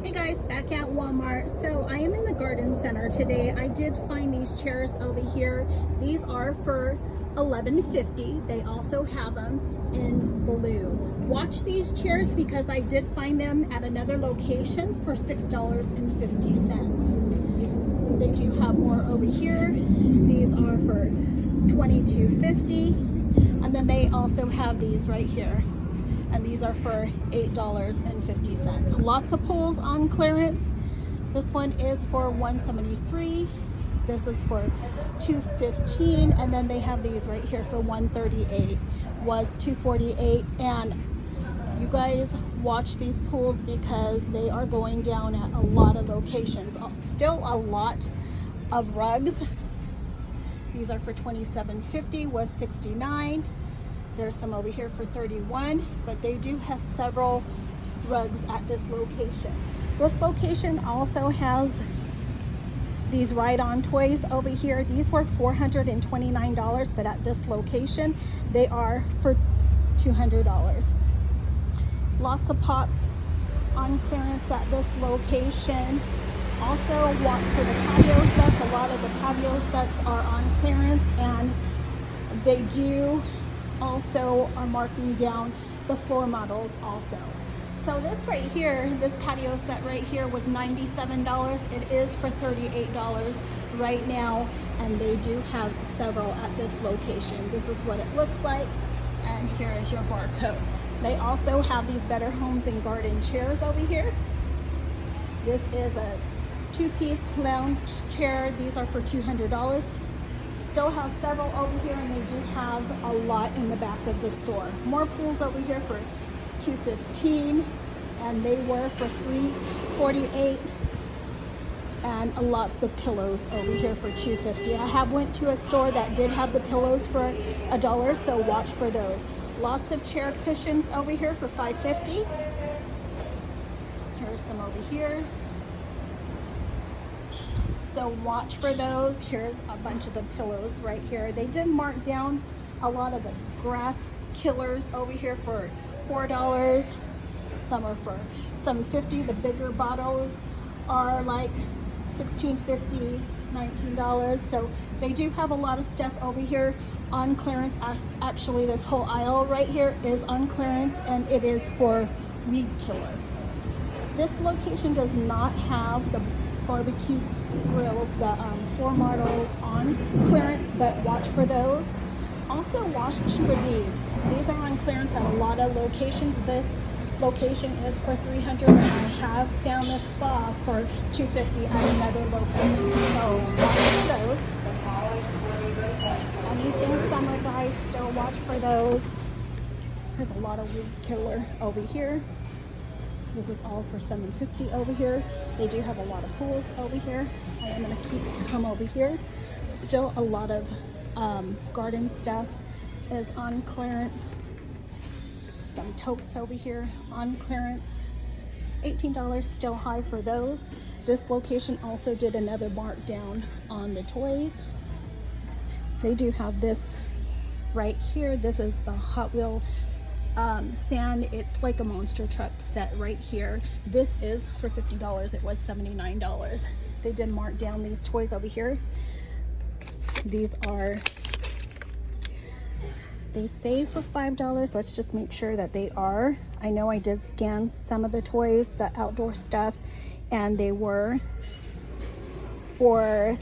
Hey guys, back at Walmart. So I am in the garden center today. I did find these chairs over here. These are for $11.50. They also have them in blue. Watch these chairs because I did find them at another location for $6.50. They do have more over here. These are for $22.50. And then they also have these right here. And these are for $8.50. Lots of pulls on clearance. This one is for $173. This is for $215, and then they have these right here for $138. Was $248. And you guys watch these pulls because they are going down at a lot of locations. Still a lot of rugs. These are for $27.50. Was $69. There's some over here for $31, but they do have several rugs at this location. This location also has these ride-on toys over here. These were $429, but at this location, they are for $200. Lots of pots on clearance at this location. Also, watch for the patio sets. A lot of the patio sets are on clearance, and they do also are marking down the floor models also. So this right here, this patio set right here was $97. It is for $38 right now, and they do have several at this location. This is what it looks like, and here is your barcode. They also have these Better Homes and Garden chairs over here. This is a two-piece lounge chair. These are for $200. Still have several over here, and they do have a lot in the back of the store. More pools over here for $215, and they were for $348, and lots of pillows over here for $250. I have went to a store that did have the pillows for $1, so watch for those. Lots of chair cushions over here for $550. Here's some over here. So watch for those. Here's a bunch of the pillows right here. They did mark down a lot of the grass killers over here for $4. Some are for $7.50. The bigger bottles are like $16.50, $19. So they do have a lot of stuff over here on clearance. Actually, this whole aisle right here is on clearance, and it is for weed killer. This location does not have the barbecue grills, the floor models on clearance, but watch for those. Also watch for these. These are on clearance at a lot of locations. This location is for $300, and I have found this spa for $250 at another location. So watch for those. Anything summer, guys, still watch for those. There's a lot of weed killer over here. This is all for $7.50 over here. They do have a lot of pools over here. I am gonna come over here. Still a lot of garden stuff is on clearance. Some totes over here on clearance. $18, still high for those. This location also did another markdown on the toys. They do have this right here. This is the Hot Wheel sand. It's like a monster truck set right here. This is for $50. It was $79. They did mark down these toys over here. These are, they say for $5. Let's just make sure that they are. I know I did scan some of the toys, the outdoor stuff, and they were for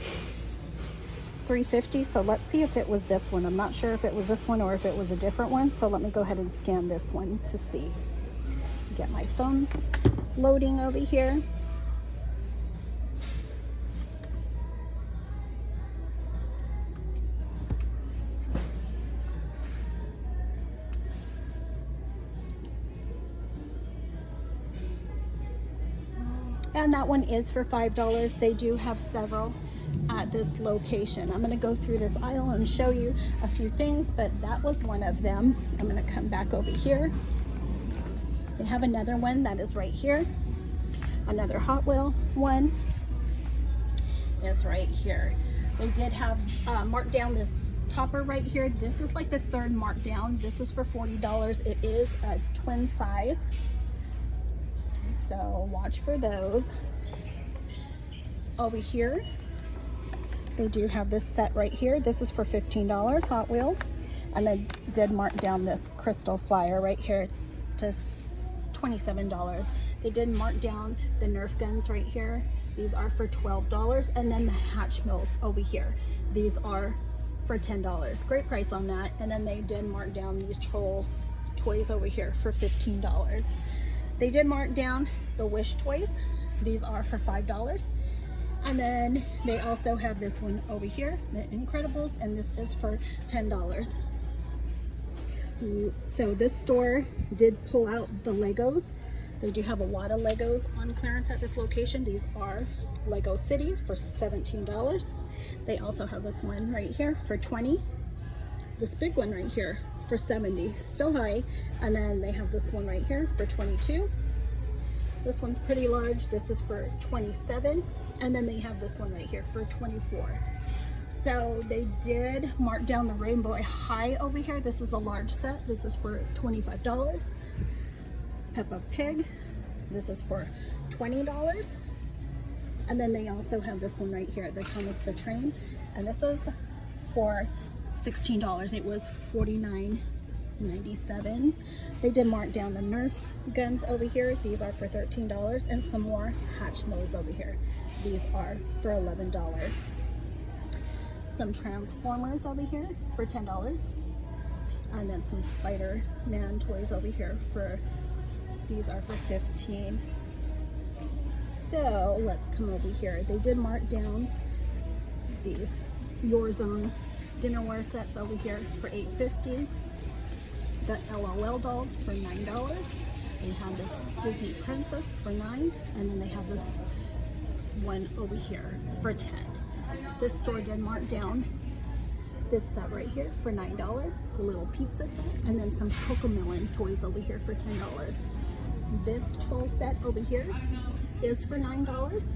$350. So let's see if it was this one. I'm not sure if it was this one or if it was a different one. So let me go ahead and scan this one to see. Get my phone loading over here. And that one is for $5. They do have several at this location. I'm going to go through this aisle and show you a few things, but that was one of them. I'm going to come back over here. They have another one that is right here. Another Hot Wheel one is right here. They did have marked down this topper right here. This is like the third markdown. This is for $40. It is a twin size. So watch for those. Over here, they do have this set right here. This is for $15, Hot Wheels. And they did mark down this Crystal Flyer right here to $27. They did mark down the Nerf guns right here. These are for $12. And then the Hatchimals over here. These are for $10. Great price on that. And then they did mark down these troll toys over here for $15. They did mark down the Wish toys. These are for $5. And then they also have this one over here, the Incredibles, and this is for $10. So this store did pull out the Legos. They do have a lot of Legos on clearance at this location. These are Lego City for $17. They also have this one right here for $20. This big one right here for $70, still high. And then they have this one right here for $22. This one's pretty large. This is for $27. And then they have this one right here for $24. So they did mark down the Rainbow High over here. This is a large set. This is for $25. Peppa Pig. This is for $20. And then they also have this one right here, the Thomas the Train. And this is for $16. It was $49.97. They did mark down the Nerf guns over here. These are for $13. And some more Hatchimals over here. These are for $11. Some Transformers over here for $10. And then some Spider-Man toys over here for, these are for $15. So let's come over here. They did mark down these Your Zone dinnerware sets over here for $8.50. The LOL dolls for $9. They have this Disney Princess for $9, and then they have this one over here for $10. This store did mark down this set right here for $9. It's a little pizza set, and then some Cocomelon toys over here for $10. This troll set over here is for $9.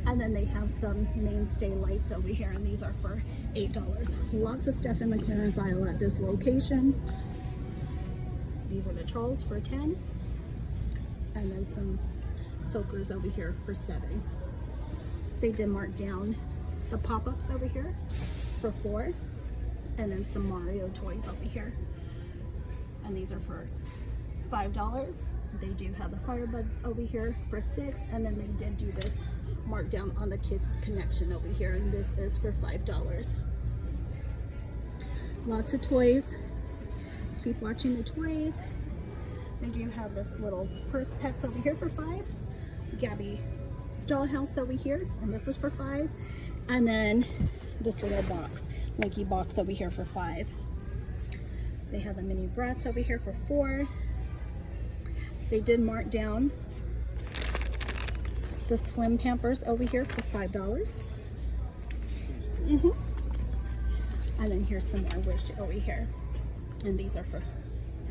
And then they have some mainstay lights over here, and these are for $8. Lots of stuff in the clearance aisle at this location. These are the trolls for $10. And then some soakers over here for $7. They did mark down the pop-ups over here for $4. And then some Mario toys over here. And these are for $5. They do have the Firebuds over here for $6. And then they did do this markdown on the Kid Connection over here, and this is for $5. Lots of toys. Keep watching the toys. They do have this little purse pets over here for $5. Gabby dollhouse over here, and this is for $5. And then this little box, Mickey box over here for $5. They have the mini Bratz over here for $4. They did mark down the swim Pampers over here for $5. And then here's some more Wish over here, and these are for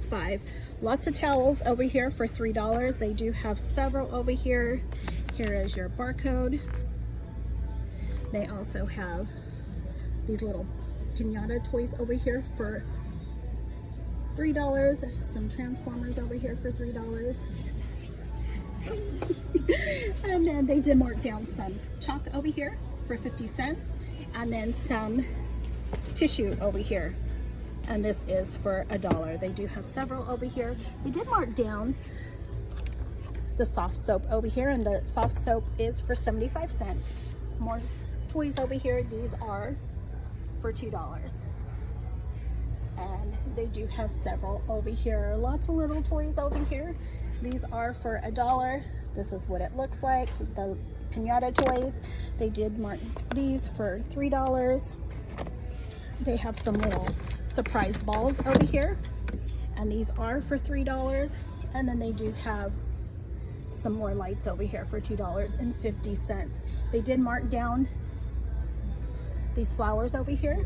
$5. Lots of towels over here for $3. They do have several over here. Here is your barcode. They also have these little pinata toys over here for $3. Some Transformers over here for $3. And then they did mark down some chalk over here for 50 cents. And then some tissue over here. And this is for $1. They do have several over here. They did mark down the soft soap over here, and the soft soap is for 75 cents. More toys over here. These are for $2. And they do have several over here. Lots of little toys over here. These are for $1. This is what it looks like. The pinata toys, they did mark these for $3. They have some little surprise balls over here, and these are for $3. And then they do have some more lights over here for $2.50. They did mark down these flowers over here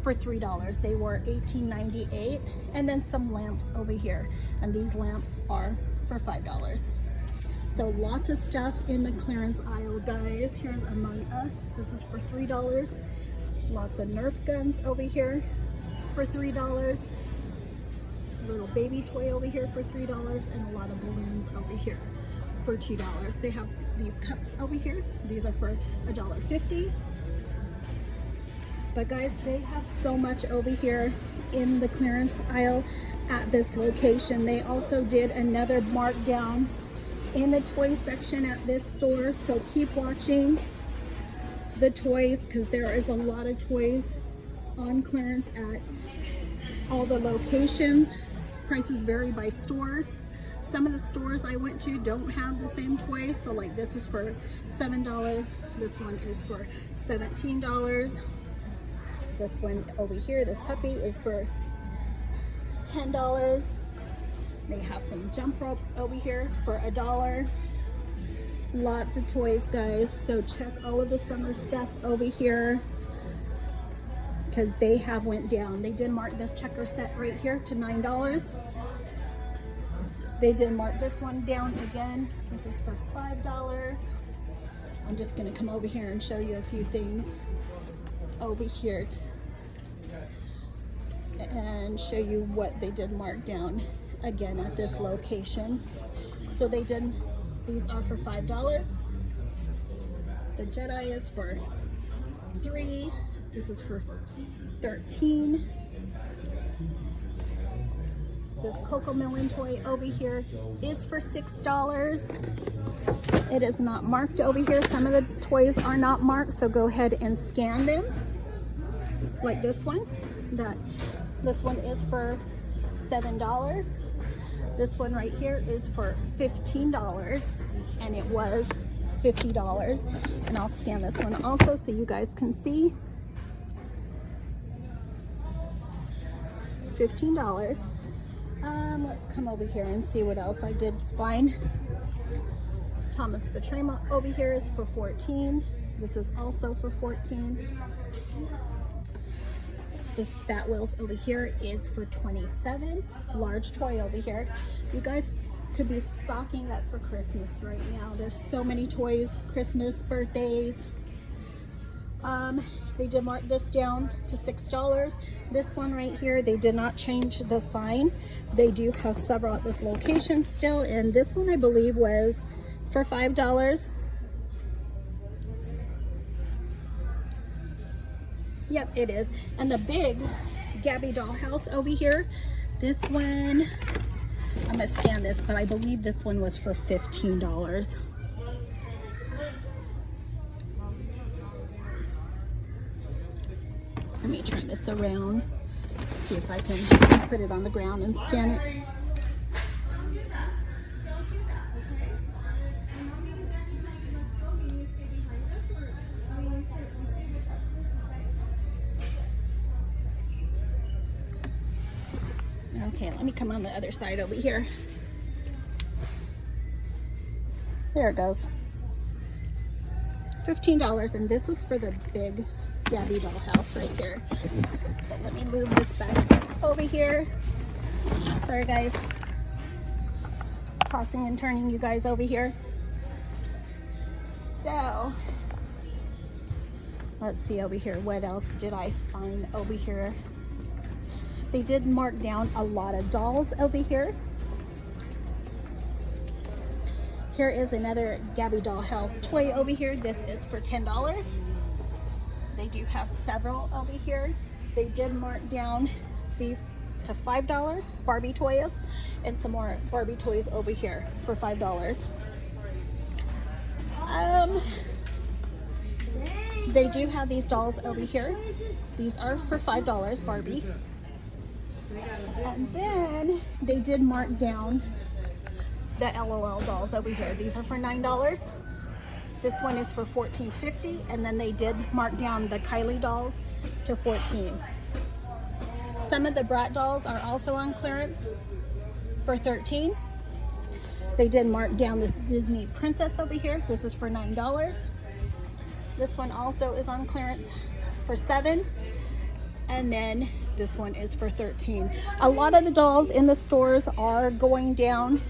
for $3. They were $18.98. And then some lamps over here, and these lamps are for $5. So lots of stuff in the clearance aisle, guys. Here's Among Us. This is for $3. Lots of Nerf guns over here for $3. little baby toy over here for $3 and a lot of balloons over here for $2. They have these cups over here. These are for $1.50. But guys, they have so much over here in the clearance aisle at this location. They also did another markdown in the toy section at this store, so keep watching the toys because there is a lot of toys on clearance at all the locations. Prices vary by store. Some of the stores I went to don't have the same toys, so like this is for $7, this one is for $17. This one over here, this puppy, is for $10. They have some jump ropes over here for $1. Lots of toys, guys, so check all of the summer stuff over here because they have went down. They did mark this checker set right here to $9. They did mark this one down again. This is for $5. I'm just gonna come over here and show you a few things over here and show you what they did mark down again at this location. So they did, these are for $5. The Jedi is for $3. This is for $13. This Cocomelon toy over here is for $6. It is not marked over here. Some of the toys are not marked, so go ahead and scan them. Like this one. This one is for $7. This one right here is for $15, and it was $50. And I'll scan this one also so you guys can see. $15. Let's come over here and see what else I did find. Thomas the Train over here is for $14. This is also for $14. This Bat Wheels over here is for $27. Large toy over here. You guys could be stocking up for Christmas right now. There's so many toys, Christmas, birthdays. They did mark this down to $6. This one right here, they did not change the sign. They do have several at this location still, and this one I believe was for $5. Yep, it is. And the big Gabby dollhouse over here, this one, I'm gonna scan this, but I believe this one was for $15. Let me turn this around, see if I can put it on the ground and scan it. Okay, let me come on the other side over here. There it goes. $15, and this was for the big Gabby dollhouse right here. So let me move this back over here. Sorry guys. Tossing and turning you guys over here. So, let's see over here. What else did I find over here? They did mark down a lot of dolls over here. Here is another Gabby dollhouse toy over here. This is for $10. They do have several over here. They did mark down these to $5, Barbie toys, and some more Barbie toys over here for $5. They do have these dolls over here. These are for $5, Barbie. And then they did mark down the LOL dolls over here. These are for $9. This one is for $14.50, and then they did mark down the Kylie dolls to $14. Some of the Brat dolls are also on clearance for $13. They did mark down this Disney princess over here. This is for $9. This one also is on clearance for $7. And then this one is for $13. A lot of the dolls in the stores are going down.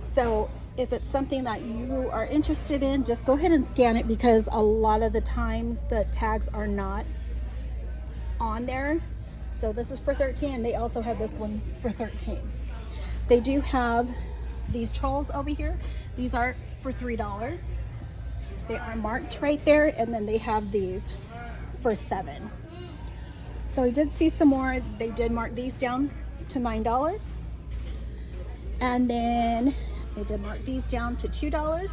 So if it's something that you are interested in, just go ahead and scan it, because a lot of the times the tags are not on there. So this is for 13, and they also have this one for 13. They do have these trolls over here. These are for $3. They are marked right there, and then they have these for $7. So I did see some more. They did mark these down to $9. And then they did mark these down to $2.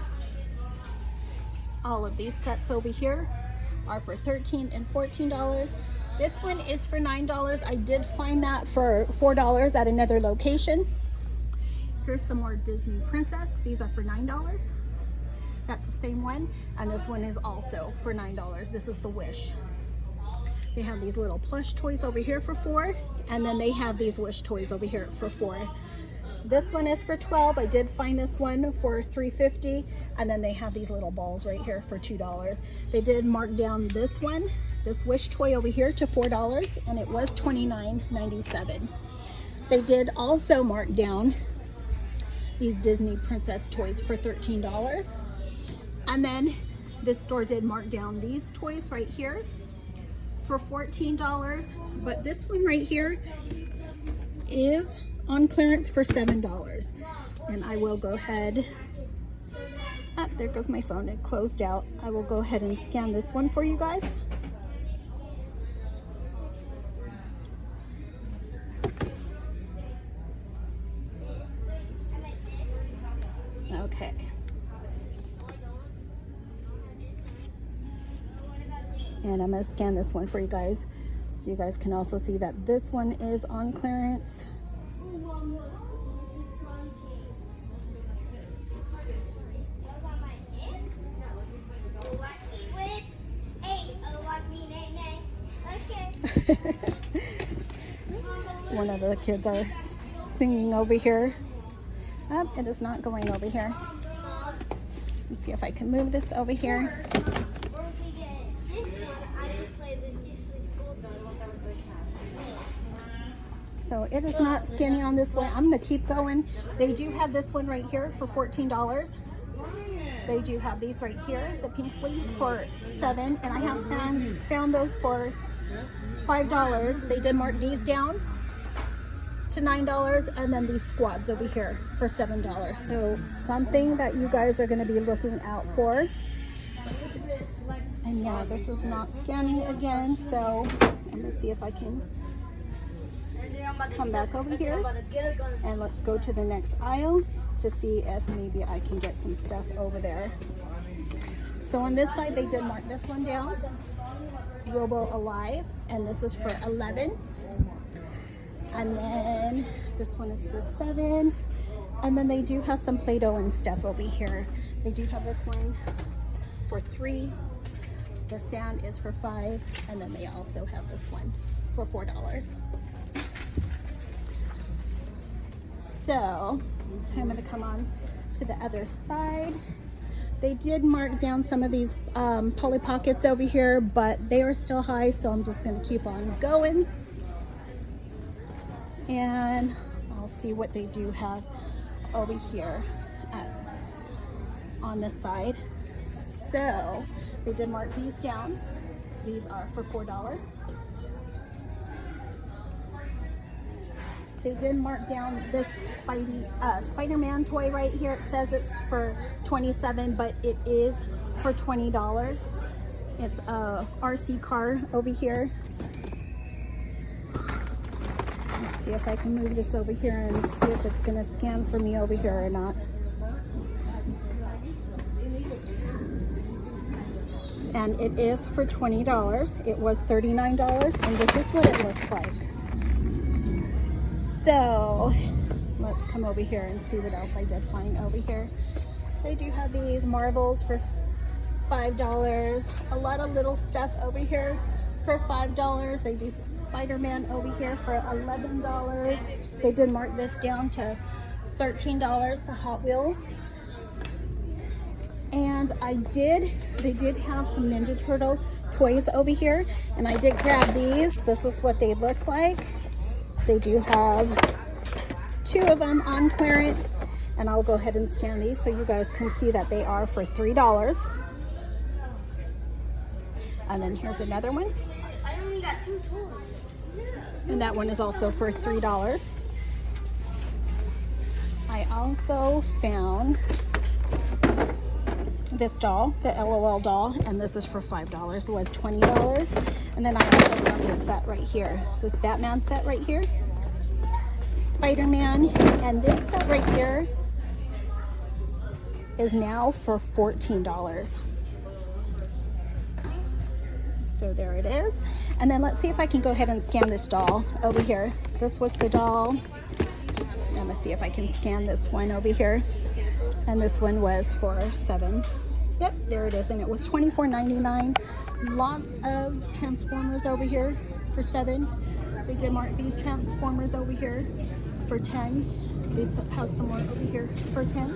All of these sets over here are for $13 and $14. This one is for $9. I did find that for $4 at another location. Here's some more Disney Princess. These are for $9. That's the same one. And this one is also for $9. This is the Wish. They have these little plush toys over here for $4. And then they have these Wish toys over here for $4. This one is for $12. I did find this one for $3.50. And then they have these little balls right here for $2. They did mark down this one, this Wish toy over here, to $4, and it was $29.97. They did also mark down these Disney Princess toys for $13. And then this store did mark down these toys right here for $14. But this one right here is on clearance for $7. And I will go ahead, there goes my phone, it closed out. I will go ahead and scan this one for you guys. Okay. And I'm going to scan this one for you guys so you guys can also see that this one is on clearance. One of the kids are singing over here. Oh, it is not going over here. Let's see if I can move this over here. So it is not scanning on this one. I'm going to keep going. They do have this one right here for $14. They do have these right here, the pink sleeves, for $7, and I have found those for $5. They did mark these down to $9, and then these squads over here for $7. So something that you guys are going to be looking out for. And yeah, this is not scanning again, so I'm going to see if I can come back over here, and let's go to the next aisle to see if maybe I can get some stuff over there. So on this side, they did mark this one down, Robo Alive, and this is for $11. And then this one is for $7. And then they do have some Play-Doh and stuff over here. They do have this one for $3. The sand is for $5. And then they also have this one for $4. So I'm going to come on to the other side. They did mark down some of these Polly Pockets over here, but they are still high, so I'm just going to keep on going. And I'll see what they do have over here on this side. So they did mark these down. These are for $4. They did mark down this Spider-Man toy right here. It says it's for $27, but it is for $20. It's a RC car over here. Let's see if I can move this over here and see if it's going to scan for me over here or not. And it is for $20. It was $39, and this is what it looks like. So let's come over here and see what else I did find over here. They do have these Marvels for $5. A lot of little stuff over here for $5. They do Spider-Man over here for $11. They did mark this down to $13, the Hot Wheels. And they did have some Ninja Turtle toys over here, and I did grab these. This is what they look like. They do have 2 of them on clearance, and I'll go ahead and scan these so you guys can see that they are for $3. And then here's another one. I only got 2 toys. And that one is also for $3. I also found this doll, the LOL doll, and this is for $5. It was $20. And then I also found this set right here, this Batman set right here, Spider-Man, and this set right here is now for $14. So there it is. And then let's see if I can go ahead and scan this doll over here. This was the doll. I'm gonna see if I can scan this one over here. And this one was for $7. Yep, there it is, and it was $24.99. Lots of Transformers over here for $7. They did mark these Transformers over here for $10. This has some more over here for $10.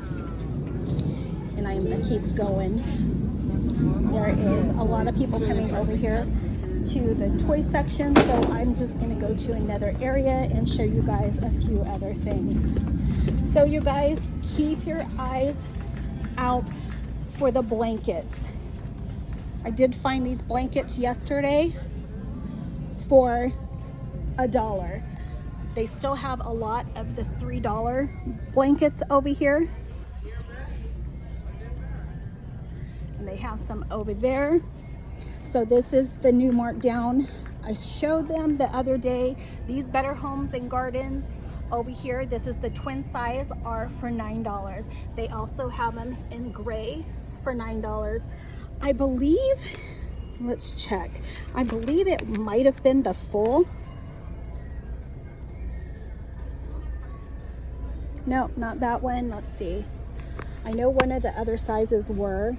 And I am gonna keep going. There is a lot of people coming over here to the toy section, so I'm just gonna go to another area and show you guys a few other things. So you guys, keep your eyes out for the blankets. I did find these blankets yesterday for $1. They still have a lot of the $3 blankets over here. And they have some over there. So this is the new markdown. I showed them the other day. These Better Homes and Gardens over here, this is the twin size, are for $9. They also have them in gray for $9. I believe, let's check. I believe it might have been the full. No, not that one. Let's see. I know one of the other sizes were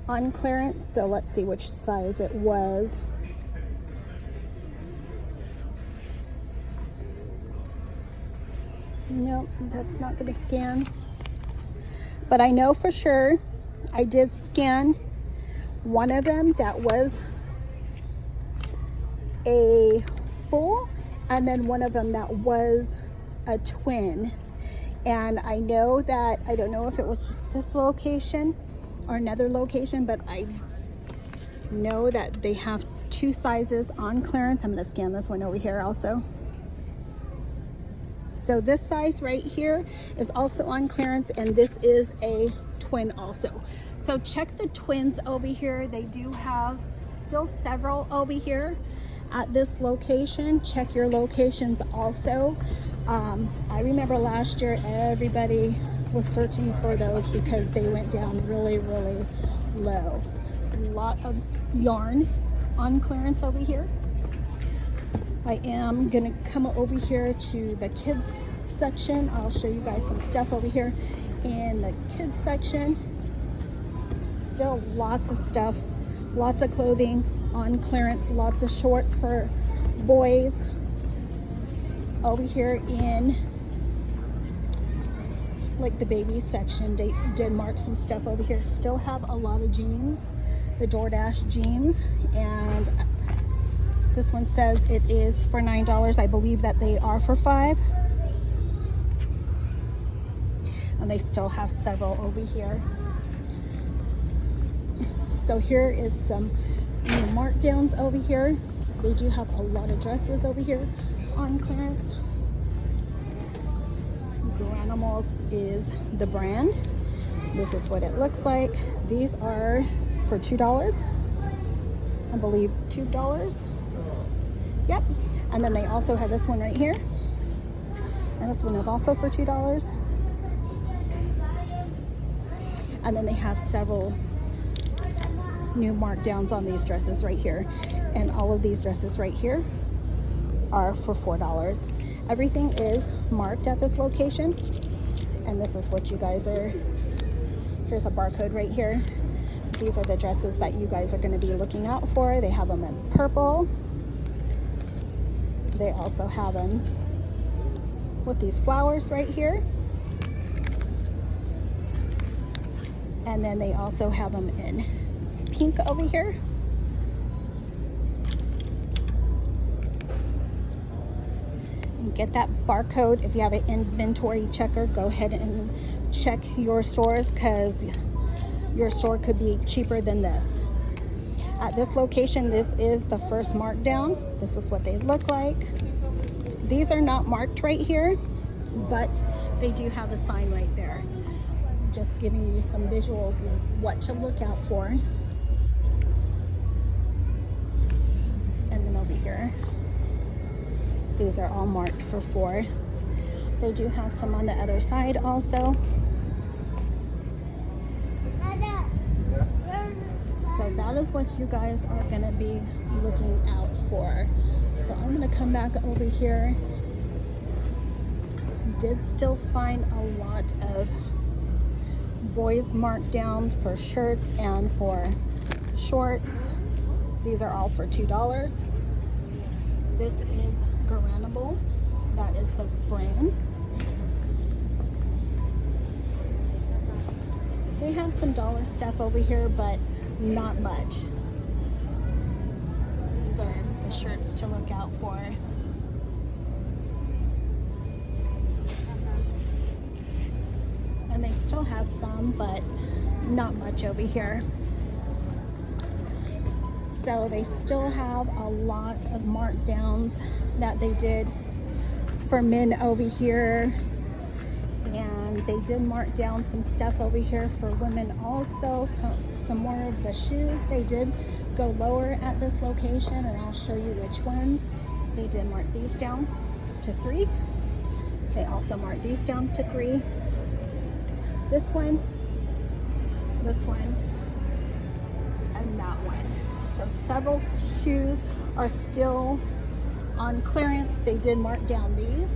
on clearance, so let's see which size it was. Nope, that's not going to scan. But I know for sure I did scan one of them that was a full, and then one of them that was a twin. And I know that, I don't know if it was just this location or another location, but I know that they have two sizes on clearance. I'm going to scan this one over here also. So this size right here is also on clearance, and this is a twin also. So check the twins over here. They do have still several over here at this location. Check your locations also. I remember last year everybody was searching for those because they went down really, really low. A lot of yarn on clearance over here. I am gonna come over here to the kids section. I'll show you guys some stuff over here in the kids section. Still lots of stuff, lots of clothing on clearance, lots of shorts for boys. Over here in like the baby section, they did mark some stuff over here. Still have a lot of jeans, the DoorDash jeans, and this one says it is for $9. I believe that they are for $5. And they still have several over here. So here is some new markdowns over here. They do have a lot of dresses over here on clearance. Granimals is the brand. This is what it looks like. These are for $2. I believe $2. Yep. And then they also have this one right here. And this one is also for $2. And then they have several new markdowns on these dresses right here. And all of these dresses right here are for $4. Everything is marked at this location. And this is what you guys are, here's a barcode right here. These are the dresses that you guys are going to be looking out for. They have them in purple. They also have them with these flowers right here. And then they also have them in pink over here. And get that barcode. If you have an inventory checker, go ahead and check your stores, because your store could be cheaper than this. At this location, this is the first markdown. This is what they look like. These are not marked right here, but they do have a sign right there. Just giving you some visuals of what to look out for. And then over here, these are all marked for $4. They do have some on the other side also. So that is what you guys are going to be looking out for. So I'm going to come back over here. Did still find a lot of boys markdowns for shirts and for shorts. These are all for $2. This is Garanibles. That is the brand. They have some dollar stuff over here, but not much. These are the shirts to look out for. And they still have some, but not much over here. So they still have a lot of markdowns that they did for men over here. And they did mark down some stuff over here for women also. Some more of the shoes. They did go lower at this location, and I'll show you which ones. They did mark these down to $3. They also marked these down to $3. This one, and that one. So several shoes are still on clearance. They did mark down these.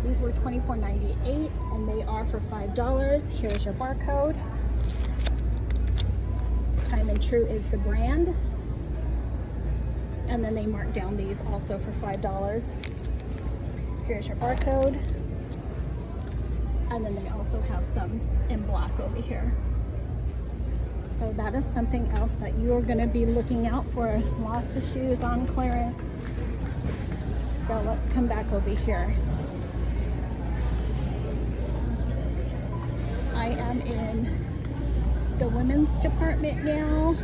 These were $24.98 and they are for $5. Here's your barcode. Time and True is the brand. And then they marked down these also for $5. Here's your barcode. And then they also have some in black over here. So that is something else that you are going to be looking out for. Lots of shoes on clearance. So let's come back over here. I am in the women's department now.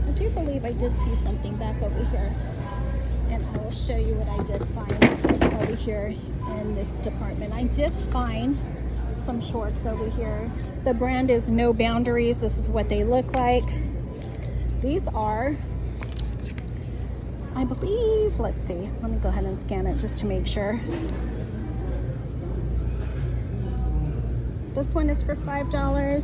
I do believe I did see something back over here. And I will show you what I did find over here in this department. I did find some shorts over here. The brand is No Boundaries. This is what they look like. These are, I believe, let's see. Let me go ahead and scan it just to make sure. This one is for $5.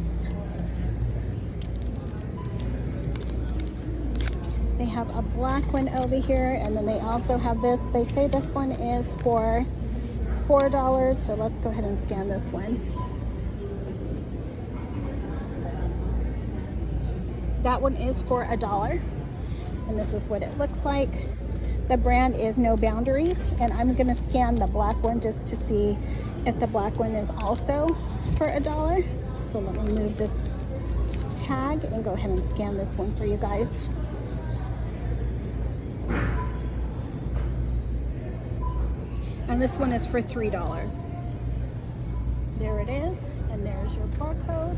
They have a black one over here, and then they also have this. They say this one is for $4, so let's go ahead and scan this one. That one is for $1, and this is what it looks like. The brand is No Boundaries, and I'm gonna scan the black one just to see if the black one is also for $1. So let me move this tag and go ahead and scan this one for you guys. And this one is for $3. There it is, and there's your barcode.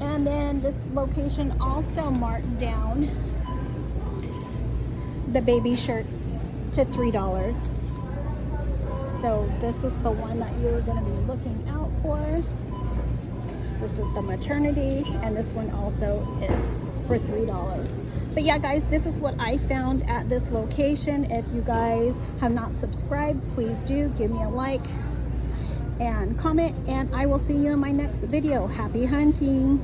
And then this location also marked down the baby shirts to $3. So this is the one that you're going to be looking out for. This is the maternity, and this one also is for $3. But yeah, guys, this is what I found at this location. If you guys have not subscribed, please do give me a like and comment, and I will see you in my next video. Happy hunting.